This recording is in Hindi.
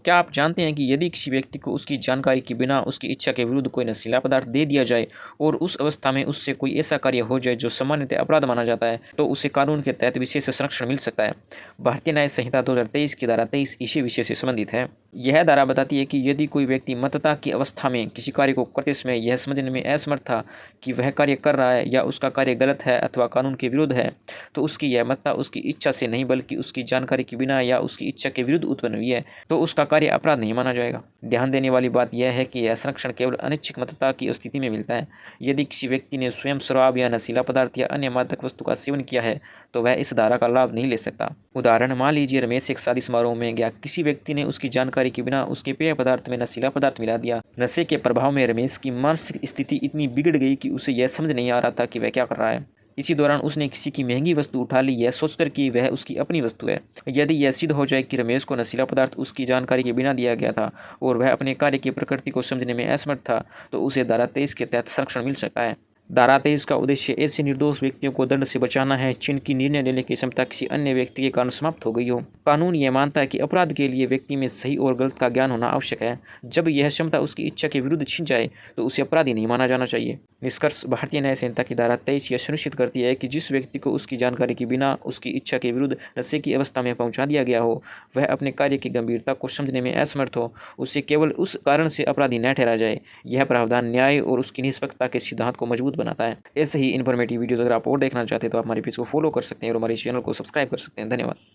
क्या आप जानते हैं कि यदि किसी व्यक्ति को उसकी जानकारी के बिना उसकी इच्छा के विरुद्ध कोई नशीला पदार्थ दे दिया जाए और उस अवस्था में उससे कोई ऐसा कार्य हो जाए जो सामान्यतः अपराध माना जाता है, तो उसे कानून के तहत विशेष संरक्षण मिल सकता है। भारतीय न्याय संहिता 2023 की धारा 23 इसी विषय से संबंधित है। यह धारा बताती है कि यदि कोई व्यक्ति मतता की अवस्था में किसी कार्य को करते समय यह समझने में असमर्थ था कि वह कार्य कर रहा है या उसका कार्य गलत है अथवा कानून के विरुद्ध है, तो उसकी यह मतता उसकी इच्छा से नहीं बल्कि उसकी जानकारी के बिना या उसकी इच्छा के विरुद्ध उत्पन्न हुई है, तो उसका कार्य अपराध नहीं माना जाएगा। ध्यान देने वाली बात यह है कि यह संरक्षण केवल अनिच्छुक मतता की स्थिति में मिलता है। यदि किसी व्यक्ति ने स्वयं शराब या नशीला पदार्थ या अन्य मादक वस्तु का सेवन किया है, तो वह इस धारा का लाभ नहीं ले सकता। उदाहरण, मान लीजिए रमेश एक शादी समारोह में गया, किसी व्यक्ति ने उसकी जानकारी के बिना उसके पेय पदार्थ में नशीला पदार्थ मिला दिया। नशे के प्रभाव में रमेश की मानसिक स्थिति इतनी बिगड़ गई कि उसे यह समझ नहीं आ रहा था कि वह क्या कर रहा है। इसी दौरान उसने किसी की महंगी वस्तु उठा ली, यह सोचकर कि वह उसकी अपनी वस्तु है। यदि यह सिद्ध हो जाए कि रमेश को नशीला पदार्थ उसकी जानकारी के बिना दिया गया था और वह अपने कार्य की प्रकृति को समझने में असमर्थ था, तो उसे धारा 23 के तहत संरक्षण मिल सकता है। धारा 23 का उद्देश्य ऐसे निर्दोष व्यक्तियों को दंड से बचाना है जिनकी निर्णय लेने की क्षमता किसी अन्य व्यक्ति के कारण समाप्त हो गई हो। कानून यह मानता है कि अपराध के लिए व्यक्ति में सही और गलत का ज्ञान होना आवश्यक है। जब यह क्षमता उसकी इच्छा के विरुद्ध छिन जाए तो उसे अपराधी नहीं माना जाना चाहिए। निष्कर्ष, भारतीय न्याय संहिता की धारा 23 यह सुनिश्चित करती है कि जिस व्यक्ति को उसकी जानकारी के बिना उसकी इच्छा के विरुद्ध नशे की अवस्था में पहुंचा दिया गया हो, वह अपने कार्य की गंभीरता को समझने में असमर्थ हो, उसे केवल उस कारण से अपराधी न ठहराया जाए। यह प्रावधान न्याय और उसकी निष्पक्षता के सिद्धांत को मजबूत बनाता है। ऐसे ही इन्फॉर्मेटिव वीडियोस अगर आप और देखना चाहते हैं तो आप हमारे पेज को फॉलो कर सकते हैं और हमारे चैनल को सब्सक्राइब कर सकते हैं। धन्यवाद।